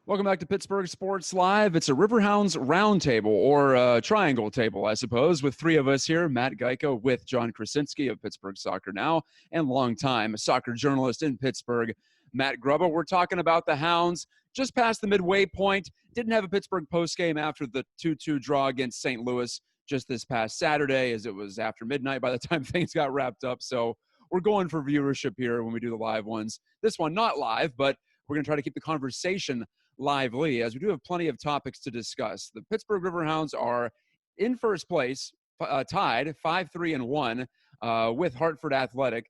Welcome back to Pittsburgh Sports Live. It's a Riverhounds Roundtable, or a triangle table, I suppose, with three of us here. Matt Gajtka with John Krysinsky of Pittsburgh Soccer Now, and longtime soccer journalist in Pittsburgh, Matt Grubba. We're talking about the Hounds just past the midway point. Didn't have a Pittsburgh postgame after the 2-2 draw against St. Louis just this past Saturday, as it was after midnight by the time things got wrapped up. So we're going for viewership here when we do the live ones. This one not live, but we're going to try to keep the conversation lively, as we do have plenty of topics to discuss. The Pittsburgh Riverhounds are in first place, tied 5-3-1 with Hartford Athletic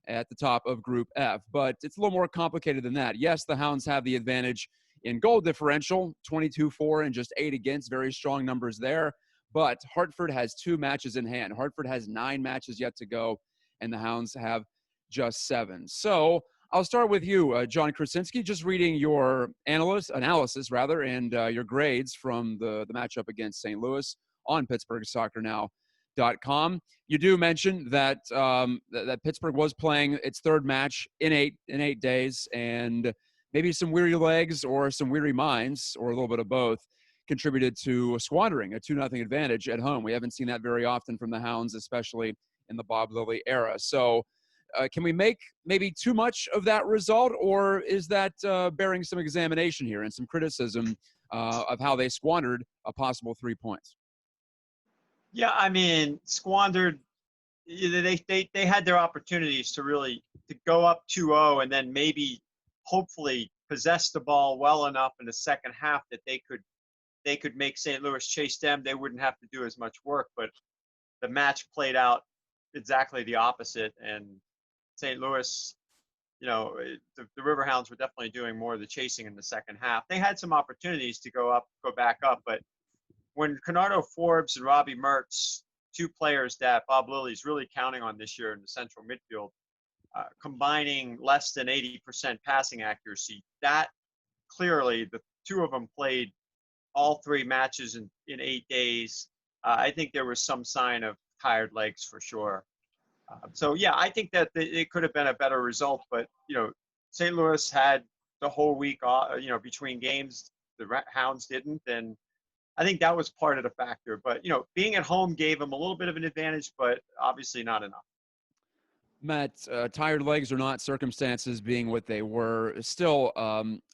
at the top of Group F. But it's a little more complicated than that. Yes, the Hounds have the advantage in goal differential, 22-4 and just 8 against. Very strong numbers there. But Hartford has 2 matches in hand. Hartford has 9 matches yet to go, and the Hounds have just 7. So I'll start with you, John Krysinsky, just reading your analysis, and your grades from the matchup against St. Louis on PittsburghSoccerNow.com. You do mention that that Pittsburgh was playing its third match in eight days, and maybe some weary legs or some weary minds, or a little bit of both, contributed to squandering a 2-0 advantage at home. We haven't seen that very often from the Hounds, especially in the Bob Lilley era. So can we make maybe too much of that result, or is that bearing some examination here and some criticism of how they squandered a possible 3 points? Yeah, I mean, squandered. They had their opportunities to go up 2-0 and then maybe hopefully possess the ball well enough in the second half that they could make St. Louis chase them. They wouldn't have to do as much work, but the match played out exactly the opposite, and St. Louis, the Riverhounds were definitely doing more of the chasing in the second half. They had some opportunities to go back up, but when Kenardo Forbes and Robbie Mertz, 2 players that Bob Lilley's really counting on this year in the central midfield, combining less than 80% passing accuracy, that clearly the 2 of them played all 3 matches in 8 days. I think there was some sign of tired legs for sure. So, yeah, I think that it could have been a better result, but, St. Louis had the whole week, between games. The Hounds didn't, and I think that was part of the factor. But, being at home gave them a little bit of an advantage, but obviously not enough. Matt, tired legs or not, circumstances being what they were, still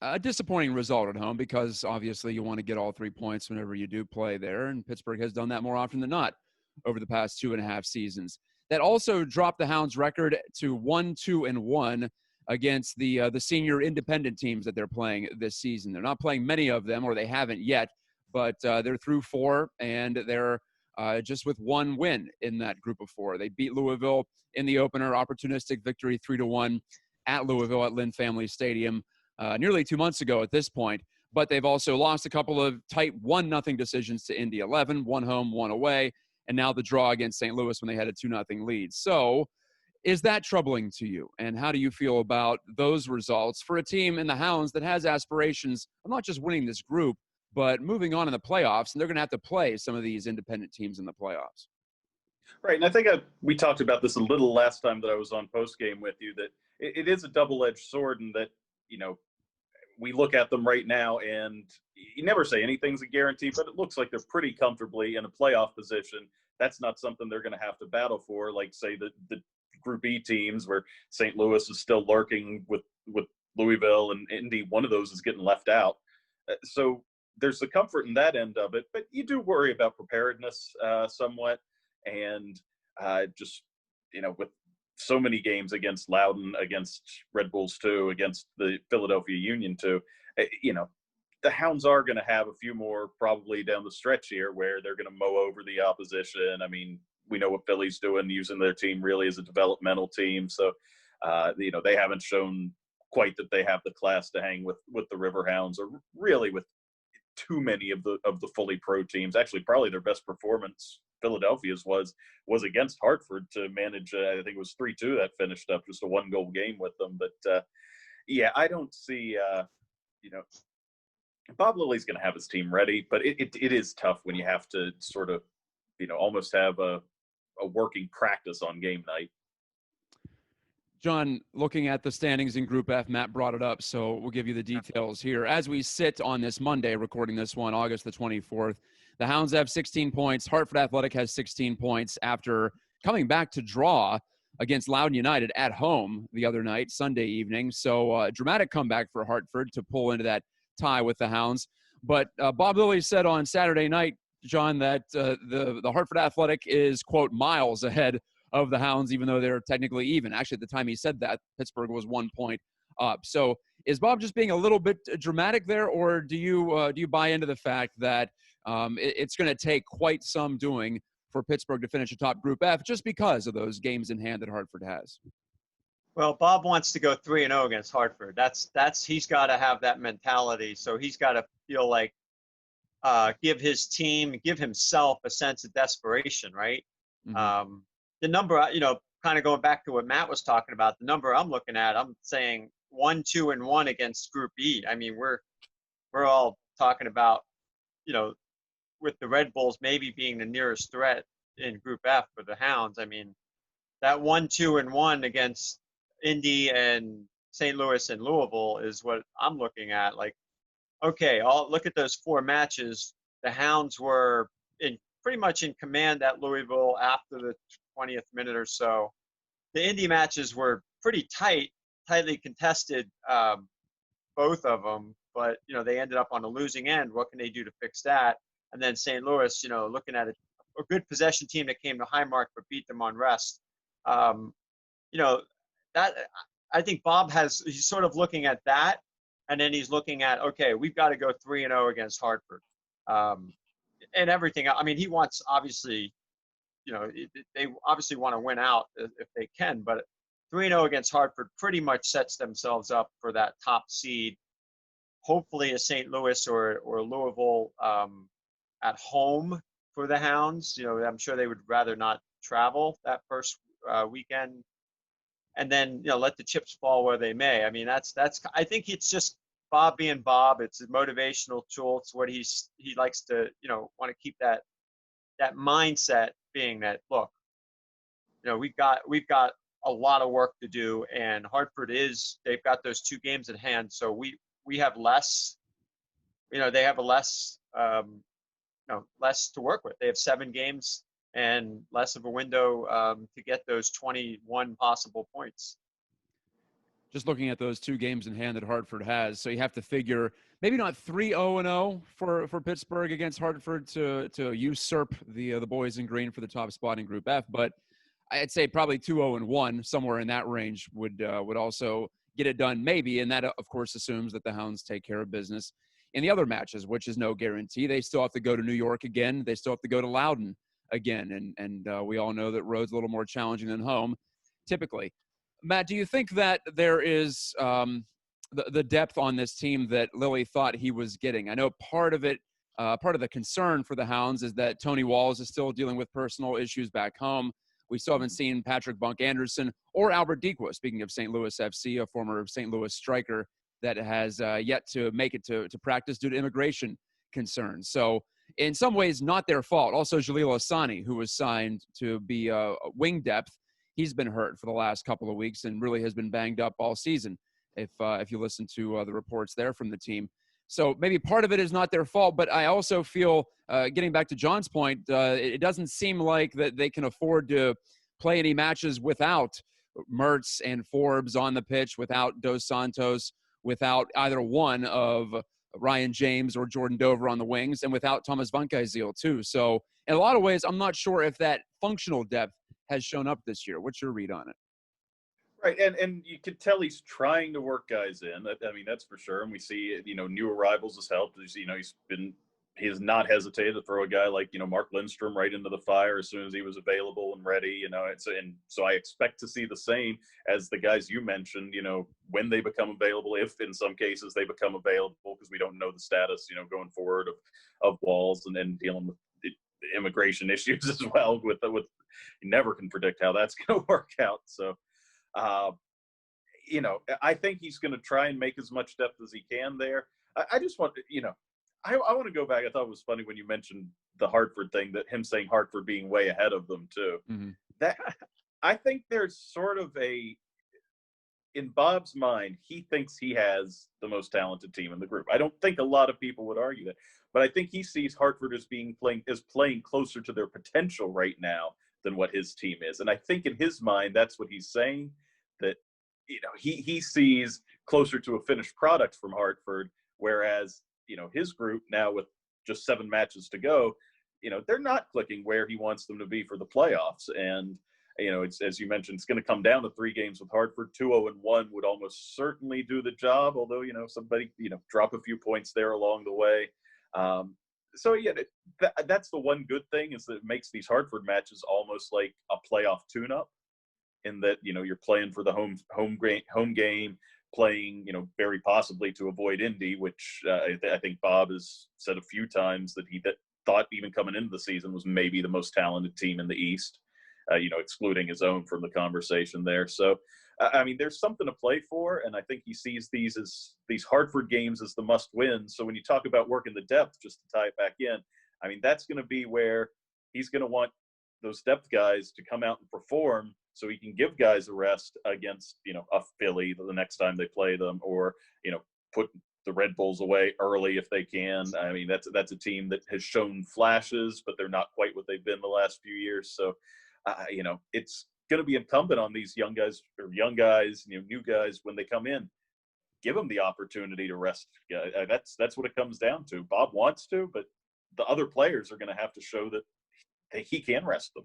a disappointing result at home, because obviously you want to get all 3 points whenever you do play there, and Pittsburgh has done that more often than not over the past 2.5 seasons. That also dropped the Hounds' record to 1-2-1 against the senior independent teams that they're playing this season. They're not playing many of them, or they haven't yet, but they're through 4, and they're just with 1 win in that group of 4. They beat Louisville in the opener, opportunistic victory 3-1 at Louisville at Lynn Family Stadium nearly 2 months ago at this point. But they've also lost a couple of tight 1-0 decisions to Indy 11, 1 home, 1 away, and now the draw against St. Louis when they had a 2-0 lead. So is that troubling to you? And how do you feel about those results for a team in the Hounds that has aspirations of not just winning this group, but moving on in the playoffs, and they're going to have to play some of these independent teams in the playoffs? Right, and I think we talked about this a little last time that I was on postgame with you, that it is a double-edged sword, and that, we look at them right now, and you never say anything's a guarantee, but it looks like they're pretty comfortably in a playoff position. That's not something they're going to have to battle for, like, say, the Group E teams, where St. Louis is still lurking with Louisville and Indy. One of those is getting left out. So there's the comfort in that end of it, but you do worry about preparedness somewhat, and just, with so many games against Loudoun, against Red Bulls 2, against the Philadelphia Union 2, the Hounds are going to have a few more probably down the stretch here where they're going to mow over the opposition. I mean, we know what Philly's doing, using their team really as a developmental team. So, they haven't shown quite that they have the class to hang with the Riverhounds, or really with too many of the fully pro teams. Actually, probably their best performance, Philadelphia's, was against Hartford to manage. I think it was 3-2 that finished up, just a 1-goal game with them. But yeah, I don't see. Bob Lilley's going to have his team ready, but it is tough when you have to sort of, almost have a working practice on game night. John, looking at the standings in Group F, Matt brought it up, so we'll give you the details here. As we sit on this Monday, recording this one, August the 24th, the Hounds have 16 points. Hartford Athletic has 16 points after coming back to draw against Loudoun United at home the other night, Sunday evening. So dramatic comeback for Hartford to pull into that tie with the Hounds. But Bob Lilley said on Saturday night, John, that the Hartford Athletic is, quote, miles ahead of the Hounds, even though they're technically even. Actually, at the time he said that, Pittsburgh was 1 point up. So is Bob just being a little bit dramatic there, or do you buy into the fact that it's going to take quite some doing for Pittsburgh to finish atop Group F just because of those games in hand that Hartford has? Well, Bob wants to go 3-0 against Hartford. That's he's got to have that mentality. So he's got to feel like give his team, give himself a sense of desperation, right? Mm-hmm. The number, kind of going back to what Matt was talking about, the number I'm looking at, I'm saying 1-2-1 against Group E. I mean, we're all talking about, with the Red Bulls maybe being the nearest threat in Group F for the Hounds. I mean, that 1-2-1 against Indy and St. Louis and Louisville is what I'm looking at. Like, okay, I'll look at those 4 matches. The Hounds were pretty much in command at Louisville after the 20th minute or so. The Indy matches were pretty tightly contested, both of them, but they ended up on the losing end. What can they do to fix that? And then St. Louis, looking at a good possession team that came to Highmark but beat them on rest. That I think Bob he's sort of looking at that, and then he's looking at, okay, we've got to go 3-0 against Hartford, and everything. I mean, he wants, obviously, they obviously want to win out if they can, but 3-0 against Hartford pretty much sets themselves up for that top seed. Hopefully a St. Louis or Louisville at home for the Hounds. I'm sure they would rather not travel that first weekend, and then let the chips fall where they may. I mean, that's I think it's just Bob being Bob. It's a motivational tool. It's what he likes to want to keep that mindset being that, look, we've got a lot of work to do, and Hartford they've got those 2 games at hand, so we have less. They have less to work with. They have 7 games and less of a window to get those 21 possible points. Just looking at those 2 games in hand that Hartford has, so you have to figure maybe not 3-0-0 for Pittsburgh against Hartford to usurp the boys in green for the top spot in Group F, but I'd say probably 2-0-1, somewhere in that range would also get it done, maybe. And that, of course, assumes that the Hounds take care of business in the other matches, which is no guarantee. They still have to go to New York again. They still have to go to Loudoun again. And we all know that road's a little more challenging than home, typically. Matt, do you think that there is the depth on this team that Lilley thought he was getting? I know part of the concern for the Hounds is that Tony Walls is still dealing with personal issues back home. We still haven't seen Patrick Bunk-Anderson or Albert Dequa, speaking of St. Louis FC, a former St. Louis striker that has yet to make it to practice due to immigration concerns. So in some ways, not their fault. Also, Jalil Asani, who was signed to be wing depth, he's been hurt for the last couple of weeks and really has been banged up all season, if you listen to the reports there from the team. So maybe part of it is not their fault, but I also feel, getting back to John's point, it doesn't seem like that they can afford to play any matches without Mertz and Forbes on the pitch, without Dos Santos, without either one of Ryan James or Jordan Dover on the wings, and without Thomas Van Kuyzeel too. So in a lot of ways, I'm not sure if that functional depth has shown up this year. What's your read on it? Right, and you can tell he's trying to work guys in. I mean, that's for sure. And we see, new arrivals has helped. He has not hesitated to throw a guy like, Mark Lindstrom right into the fire as soon as he was available and ready. And so I expect to see the same as the guys you mentioned. When they become available, if in some cases they become available, because we don't know the status, going forward of Walls, and then dealing with the immigration issues as well. With you never can predict how that's going to work out. So. I think he's going to try and make as much depth as he can there. I just want to, I want to go back. I thought it was funny when you mentioned the Hartford thing, that him saying Hartford being way ahead of them too. Mm-hmm. That I think there's sort of in Bob's mind, he thinks he has the most talented team in the group. I don't think a lot of people would argue that, but I think he sees Hartford as playing closer to their potential right now than what his team is. And I think in his mind, that's what he's saying, that, you know, he sees closer to a finished product from Hartford, whereas, you know, his group now with just 7 matches to go, you know, they're not clicking where he wants them to be for the playoffs. And, you know, it's, as you mentioned, it's going to come down to 3 games with Hartford. 2-0-1 would almost certainly do the job, although, you know, somebody, you know, drop a few points there along the way. So, yeah, that's the one good thing, is that it makes these Hartford matches almost like a playoff tune-up, in that, you know, you're playing for the home game, playing, you know, very possibly to avoid Indy, which I think Bob has said a few times that he thought even coming into the season was maybe the most talented team in the East, you know, excluding his own from the conversation there. So, I mean, there's something to play for, and I think he sees these Hartford games as the must win. So when you talk about working the depth, just to tie it back in, I mean, that's going to be where he's going to want those depth guys to come out and perform, so he can give guys a rest against, you know, a Philly the next time they play them, or, you know, put the Red Bulls away early if they can. I mean, that's a team that has shown flashes, but they're not quite what they've been the last few years. So, you know, it's going to be incumbent on these young guys, you know, new guys, when they come in, give them the opportunity to rest. That's what it comes down to. Bob wants to, but the other players are going to have to show that he can rest them.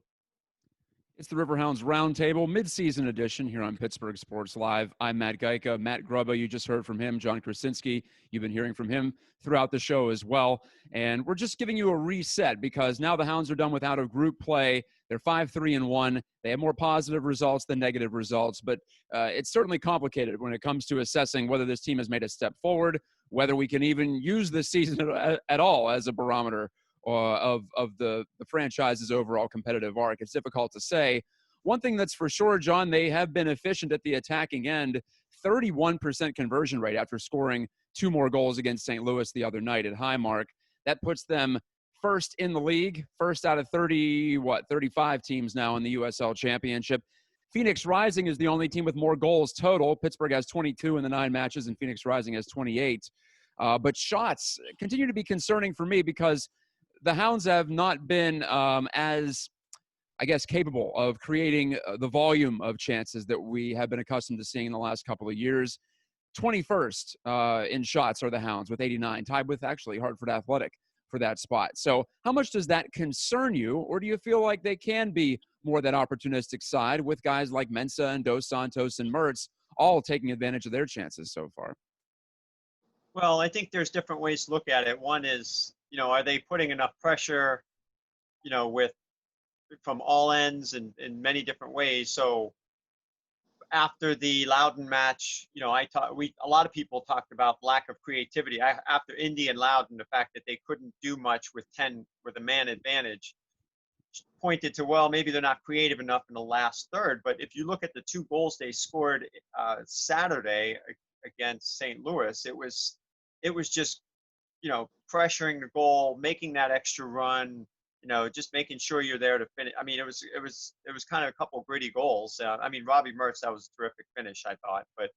It's the Riverhounds Roundtable Midseason edition here on Pittsburgh Sports Live. I'm Matt Gajtka. Matt Grubba, you just heard from him. John Krysinsky, you've been hearing from him throughout the show as well. And we're just giving you a reset, because now the Hounds are done with out-of-group play. They're 5-3-1. They have more positive results than negative results, but it's certainly complicated when it comes to assessing whether this team has made a step forward, whether we can even use this season at all as a barometer of the franchise's overall competitive arc. It's difficult to say. One thing that's for sure, John, they have been efficient at the attacking end. 31% conversion rate after scoring 2 more goals against St. Louis the other night at Highmark. That puts them first in the league, first out of 35 teams now in the USL Championship. Phoenix Rising is the only team with more goals total. Pittsburgh has 22 in the 9 matches, and Phoenix Rising has 28. But shots continue to be concerning for me, because the Hounds have not been as, I guess, capable of creating the volume of chances that we have been accustomed to seeing in the last couple of years. 21st in shots are the Hounds with 89, tied with actually Hartford Athletic for that spot. So how much does that concern you, or do you feel like they can be more that opportunistic side with guys like Mensah and Dos Santos and Mertz all taking advantage of their chances so far? Well, I think there's different ways to look at it. One is, you know, are they putting enough pressure, you know, from all ends and in many different ways? So after the Loudon match, you know, a lot of people talked about lack of creativity. After Indy and Loudon, the fact that they couldn't do much with a man advantage pointed to, well, maybe they're not creative enough in the last third. But if you look at the 2 goals they scored Saturday against St. Louis, it was just, you know, pressuring the goal, making that extra run, you know, just making sure you're there to finish. I mean, it was kind of a couple of gritty goals. I mean, Robbie Mertz, that was a terrific finish, I thought. But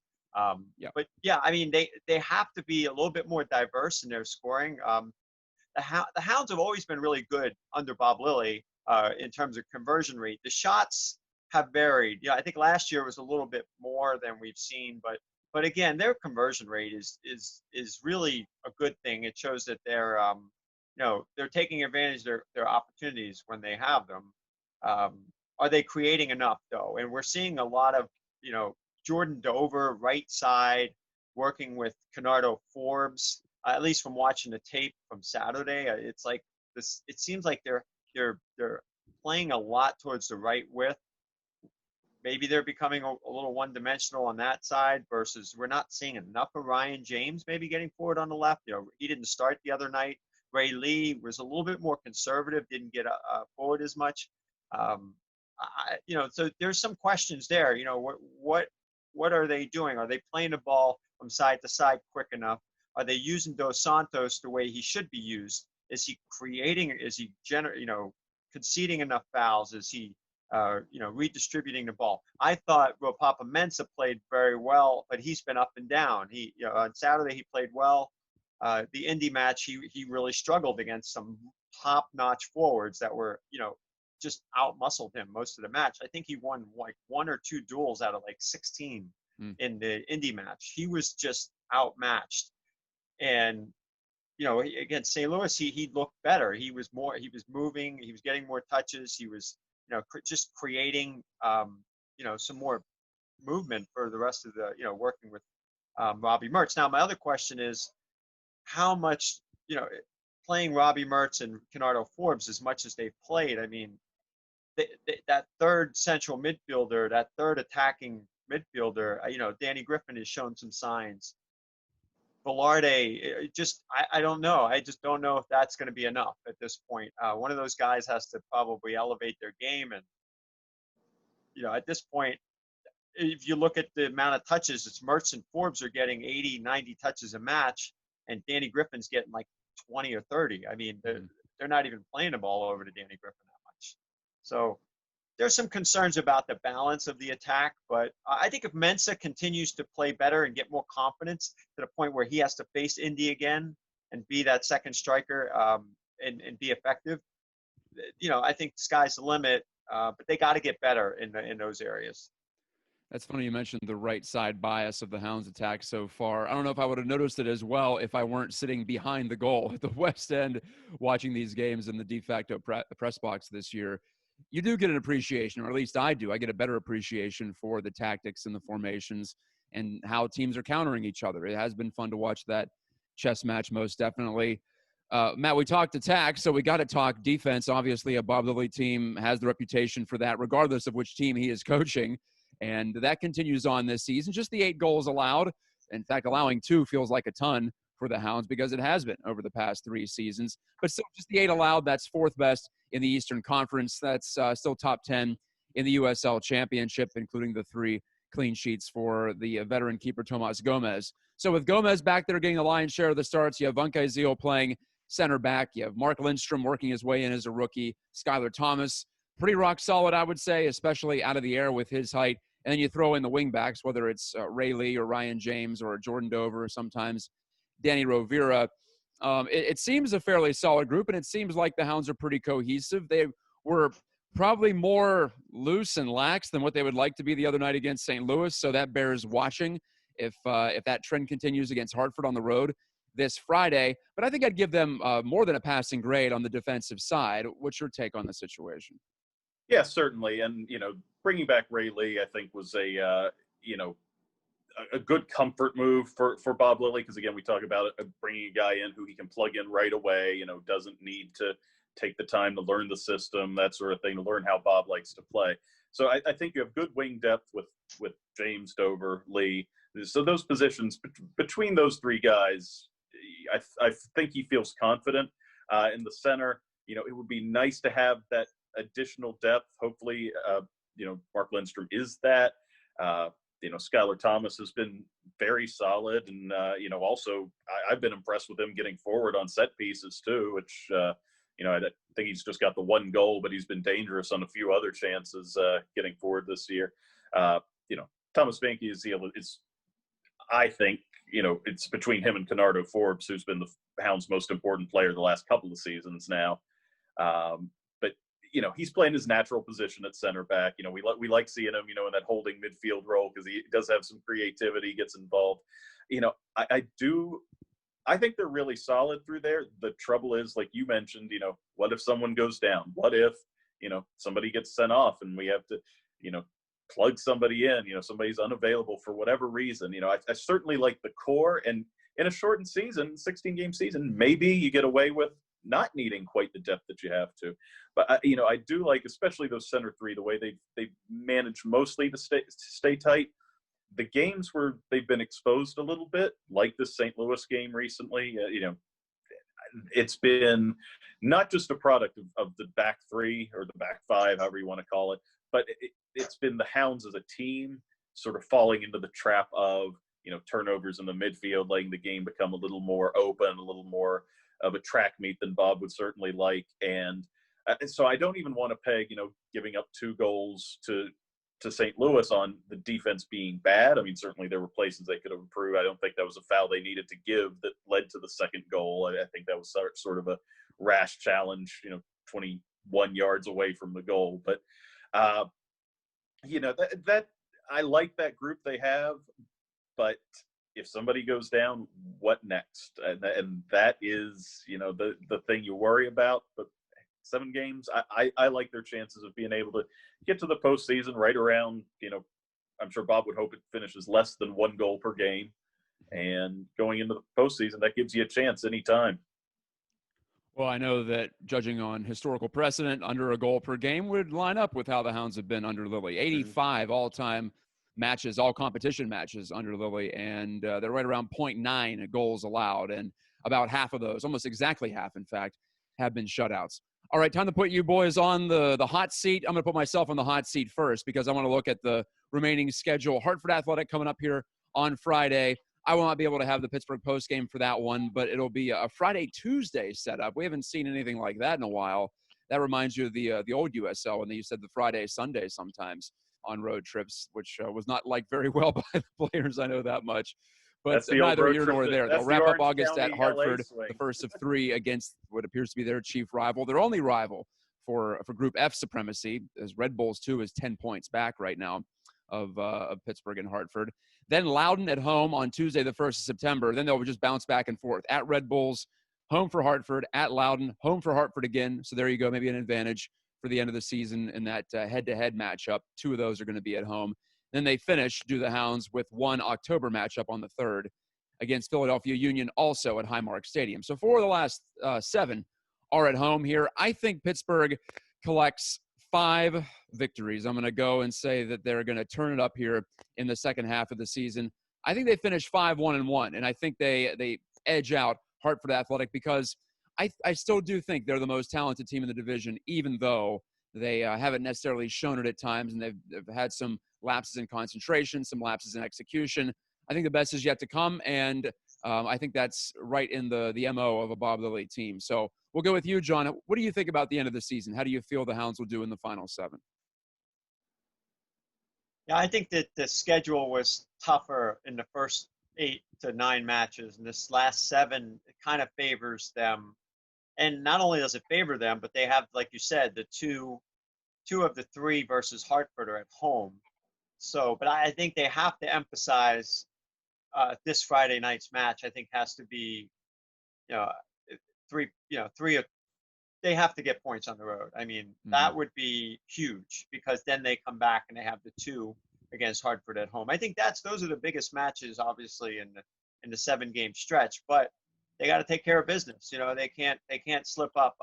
but yeah, I mean, they have to be a little bit more diverse in their scoring. The Hounds have always been really good under Bob Lilley in terms of conversion rate. The shots have varied. Yeah, I think last year was a little bit more than we've seen, but again, their conversion rate is really a good thing. It shows that they're you know, they're taking advantage of their opportunities when they have them. Are they creating enough, though? And we're seeing a lot of, you know, Jordan Dover, right side, working with Canardo Forbes. At least from watching the tape from Saturday, it's like this. It seems like they're playing a lot towards the right width. Maybe they're becoming a little one-dimensional on that side, versus we're not seeing enough of Ryan James maybe getting forward on the left. You know, he didn't start the other night. Ray Lee was a little bit more conservative, didn't get forward as much. You know, so there's some questions there. You know, what are they doing? Are they playing the ball from side to side quick enough? Are they using Dos Santos the way he should be used? Is he creating? Is he conceding enough fouls? Is he redistributing the ball. I thought Papa-Mensah played very well, but he's been up and down. On Saturday he played well. The Indy match, he really struggled against some top-notch forwards that were, just out-muscled him most of the match. I think he won like 1 or 2 duels out of like 16 in the Indy match. He was just outmatched. And, against St. Louis, he looked better. He was moving, he was getting more touches. He was, just creating, some more movement for the rest of the, working with Robbie Mertz. Now, my other question is how much, playing Robbie Mertz and Kenardo Forbes as much as they've played, I mean, that third central midfielder, that third attacking midfielder, Danny Griffin has shown some signs. Velarde, I don't know. I just don't know if that's going to be enough at this point. One of those guys has to probably elevate their game. And, at this point, if you look at the amount of touches, it's Mertz and Forbes are getting 80, 90 touches a match, and Danny Griffin's getting like 20 or 30. I mean, they're not even playing the ball over to Danny Griffin that much. So there's some concerns about the balance of the attack, but I think if Mensah continues to play better and get more confidence to the point where he has to face Indy again and be that second striker and be effective, I think the sky's the limit, but they got to get better in those areas. That's funny you mentioned the right side bias of the Hounds attack so far. I don't know if I would have noticed it as well if I weren't sitting behind the goal at the West End watching these games in the de facto press box this year. You do get an appreciation, or at least I do. I get a better appreciation for the tactics and the formations and how teams are countering each other. It has been fun to watch that chess match, most definitely. Matt, we talked attack, so we got to talk defense. Obviously, a Bob Lilley team has the reputation for that, regardless of which team he is coaching. And that continues on this season. Just the 8 goals allowed. In fact, allowing 2 feels like a ton for the Hounds because it has been over the past 3 seasons. But still, just the 8 allowed, that's 4th best in the Eastern Conference. That's still top 10 in the USL Championship, including the 3 clean sheets for the veteran keeper Tomas Gomez. So with Gomez back there getting the lion's share of the starts, you have Vunke Zeal playing center back. You have Mark Lindstrom working his way in as a rookie. Skylar Thomas, pretty rock solid, I would say, especially out of the air with his height. And then you throw in the wing backs, whether it's Ray Lee or Ryan James or Jordan Dover or sometimes Danny Rovira. It seems a fairly solid group, and it seems like the Hounds are pretty cohesive. They were probably more loose and lax than what they would like to be the other night against St. Louis, so that bears watching if that trend continues against Hartford on the road this Friday. But I think I'd give them more than a passing grade on the defensive side. What's your take on the situation? Yeah, certainly. And, bringing back Ray Lee, I think was a good comfort move for Bob Lilley. Because again, we talk about bringing a guy in who he can plug in right away, doesn't need to take the time to learn the system, that sort of thing, to learn how Bob likes to play. So I think you have good wing depth with James, Dover, Lee. So those positions between those 3 guys, I think he feels confident. In the center, it would be nice to have that additional depth. Hopefully, Mark Lindstrom is that. Skylar Thomas has been very solid, and also I've been impressed with him getting forward on set pieces too, which I think he's just got the 1 goal, but he's been dangerous on a few other chances getting forward this year. Thomas Vunke is I think it's between him and Kenardo Forbes, who's been the Hounds' most important player the last couple of seasons now. But he's playing his natural position at center back. We like seeing him, in that holding midfield role because he does have some creativity, gets involved. I think they're really solid through there. The trouble is, like you mentioned, what if someone goes down? What if, somebody gets sent off and we have to, plug somebody in, somebody's unavailable for whatever reason. I certainly like the core, and in a shortened season, 16-game season, maybe you get away with not needing quite the depth that you have to. But I do like, especially those center 3, the way they manage mostly to stay tight. The games where they've been exposed a little bit, like the St. Louis game recently, it's been not just a product of the back 3 or the back 5, however you want to call it, but it's been the Hounds as a team sort of falling into the trap of, turnovers in the midfield, letting the game become a little more open, a little more of a track meet than Bob would certainly like. And And so I don't even want to peg, giving up 2 goals to St. Louis on the defense being bad. I mean, certainly there were places they could have improved. I don't think that was a foul they needed to give that led to the second goal. I think that was sort of a rash challenge, 21 yards away from the goal. But, that I like that group they have, but if somebody goes down, what next? And that is, the thing you worry about. But 7 games, I like their chances of being able to get to the postseason right around, I'm sure Bob would hope it finishes less than 1 goal per game. And going into the postseason, that gives you a chance anytime. Well, I know that judging on historical precedent, under a goal per game would line up with how the Hounds have been under Lilley. 85 all-time matches, all competition matches under Lilley, and they're right around 0.9 goals allowed. And about half of those, almost exactly half, in fact, have been shutouts. All right, time to put you boys on the hot seat. I'm going to put myself on the hot seat first because I want to look at the remaining schedule. Hartford Athletic coming up here on Friday. I will not be able to have the Pittsburgh postgame for that one, but it'll be a Friday-Tuesday setup. We haven't seen anything like that in a while. That reminds you of the old USL when they used to have the Friday-Sunday sometimes on road trips, which was not liked very well by the players. I know that much. But neither here nor there. They'll wrap up August at Hartford, the first of 3 against what appears to be their chief rival, their only rival for Group F supremacy, as Red Bulls 2 is 10 points back right now of Pittsburgh and Hartford. Then Loudoun at home on Tuesday, the 1st of September. Then they'll just bounce back and forth. At Red Bulls, home for Hartford, at Loudoun, home for Hartford again. So there you go, maybe an advantage for the end of the season in that head-to-head matchup. 2 of those are going to be at home. Then they finish, do the Hounds, with 1 October matchup on the 3rd against Philadelphia Union, also at Highmark Stadium. So 4 of the last 7 are at home here. I think Pittsburgh collects 5 victories. I'm going to go and say that they're going to turn it up here in the second half of the season. I think they finish 5-1-1, and I think they edge out Hartford Athletic because I still do think they're the most talented team in the division, even though they haven't necessarily shown it at times, and they've had some lapses in concentration, some lapses in execution. I think the best is yet to come, and I think that's right in the MO of a Bob Lilley team. So we'll go with you, John. What do you think about the end of the season? How do you feel the Hounds will do in the final 7? Yeah, I think that the schedule was tougher in the first 8 to 9 matches, and this last 7 it kind of favors them. And not only does it favor them, but they have, like you said, the two of the 3 versus Hartford are at home. So, but I think they have to emphasize this Friday night's match. I think has to be, 3. They have to get points on the road. I mean, that would be huge because then they come back and they have the 2 against Hartford at home. I think those are the biggest matches, obviously, in the 7-game stretch. But they got to take care of business. They can't slip up.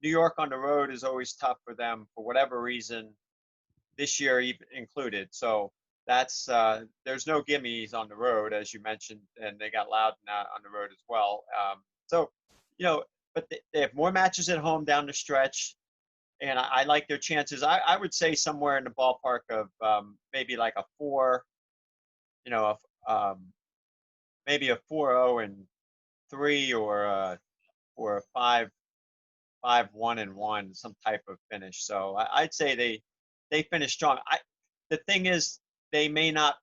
New York on the road is always tough for them for whatever reason, this year even included. So that's there's no gimmies on the road, as you mentioned, and they got Loudoun on the road as well. But they have more matches at home down the stretch, and I like their chances. I would say somewhere in the ballpark of maybe like a 4, maybe a 4-0-3 or a 5-1-1, some type of finish. So I'd say they finish strong. The thing is, they may not.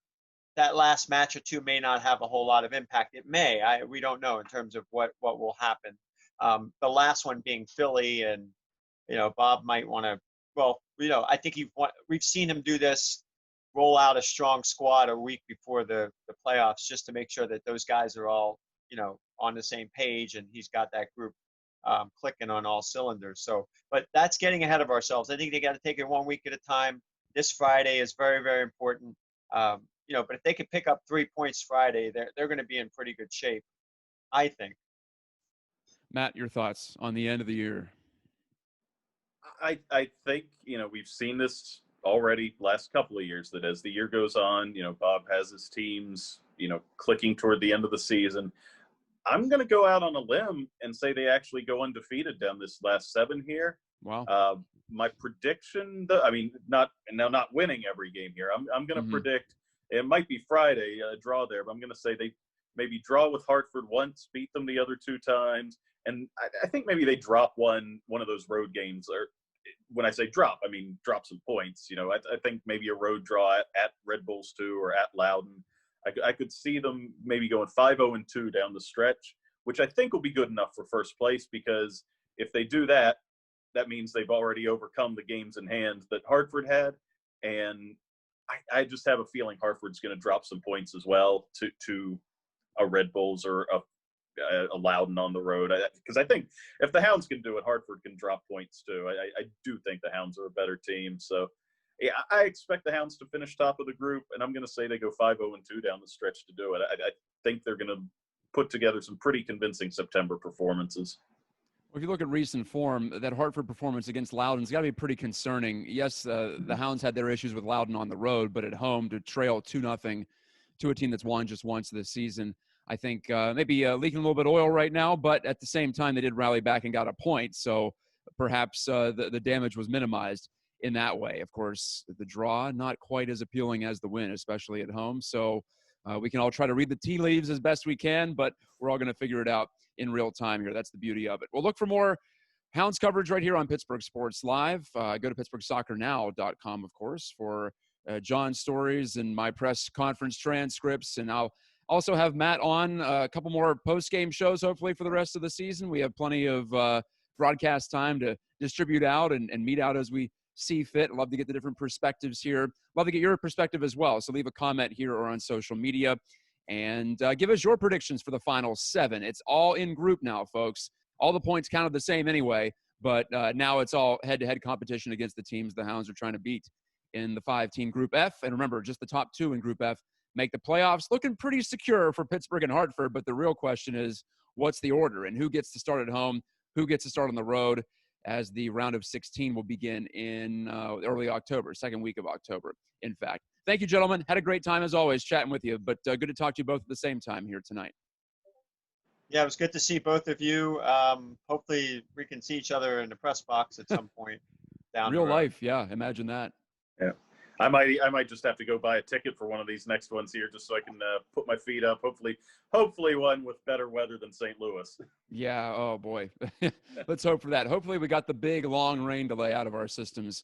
That last match or 2 may not have a whole lot of impact. It may. We don't know in terms of what will happen. The last one being Philly, and Bob might want to. Well, I think we've seen him do this, roll out a strong squad a week before the playoffs, just to make sure that those guys are all on the same page, and he's got that group clicking on all cylinders. So, but that's getting ahead of ourselves. I think they got to take it 1 week at a time. This Friday is very, very important. But if they could pick up 3 points Friday, they're going to be in pretty good shape, I think. Matt, your thoughts on the end of the year? I think, we've seen this already last couple of years, that as the year goes on, Bob has his teams, clicking toward the end of the season. I'm going to go out on a limb and say they actually go undefeated down this last 7 here. Wow. My prediction, not winning every game here. I'm going to predict, it might be Friday, a draw there, but I'm going to say maybe draw with Hartford once, beat them the other 2 times. And I think maybe they drop one of those road games. Or when I say drop, I mean drop some points. I think maybe a road draw at Red Bulls 2 or at Loudon. I could see them maybe going 5-0-2 down the stretch, which I think will be good enough for first place, because if they do that, that means they've already overcome the games in hand that Hartford had. And I just have a feeling Hartford's going to drop some points as well to a Red Bulls or a Loudon on the road. Because I think if the Hounds can do it, Hartford can drop points too. I do think the Hounds are a better team. So yeah, I expect the Hounds to finish top of the group, and I'm going to say they go 5-0-2 down the stretch to do it. I think they're going to put together some pretty convincing September performances. Well, if you look at recent form, that Hartford performance against Loudon's got to be pretty concerning. Yes, the Hounds had their issues with Loudon on the road, but at home to trail 2-0 to a team that's won just once this season, I think maybe leaking a little bit of oil right now, but at the same time, they did rally back and got a point. So perhaps the damage was minimized in that way. Of course, the draw, not quite as appealing as the win, especially at home. So we can all try to read the tea leaves as best we can, but we're all going to figure it out in real time here. That's the beauty of it. We'll look for more Hounds coverage right here on Pittsburgh Sports Live. Go to PittsburghSoccerNow.com, of course, for John's stories and my press conference transcripts. And I'll also have Matt on a couple more post-game shows, hopefully, for the rest of the season. We have plenty of broadcast time to distribute out and meet out as we see fit. Love to get the different perspectives here. Love to get your perspective as well. So leave a comment here or on social media. And give us your predictions for the final 7. It's all in group now, folks. All the points counted the same anyway, but now it's all head-to-head competition against the teams the Hounds are trying to beat in the 5-team Group F. And remember, just the top 2 in Group F make the playoffs. Looking pretty secure for Pittsburgh and Hartford, but the real question is, what's the order and who gets to start at home, who gets to start on the road, as the round of 16 will begin in early October, second week of October, in fact. Thank you, gentlemen. Had a great time, as always, chatting with you, but good to talk to you both at the same time here tonight. Yeah, it was good to see both of you. Hopefully we can see each other in the press box at some point down Real the road. life, yeah. Imagine that. Yeah. I might just have to go buy a ticket for one of these next ones here, just so I can put my feet up. Hopefully one with better weather than St. Louis. Yeah. Oh boy. Let's hope for that. Hopefully we got the big long rain delay out of our systems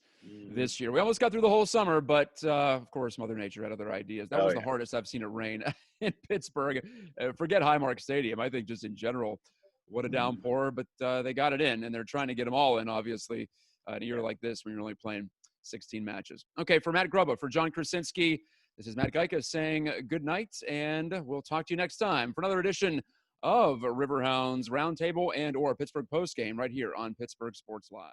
this year. We almost got through the whole summer, but of course Mother Nature had other ideas. That was the hardest I've seen it rain in Pittsburgh. Forget Highmark Stadium. I think just in general, what a downpour, but they got it in, and they're trying to get them all in, obviously, in a year like this when you're only playing 16 matches. Okay, for Matt Grubba, for John Krysinsky, this is Matt Gajtka saying good night, and we'll talk to you next time for another edition of Riverhounds Roundtable and or Pittsburgh Postgame right here on Pittsburgh Sports Live.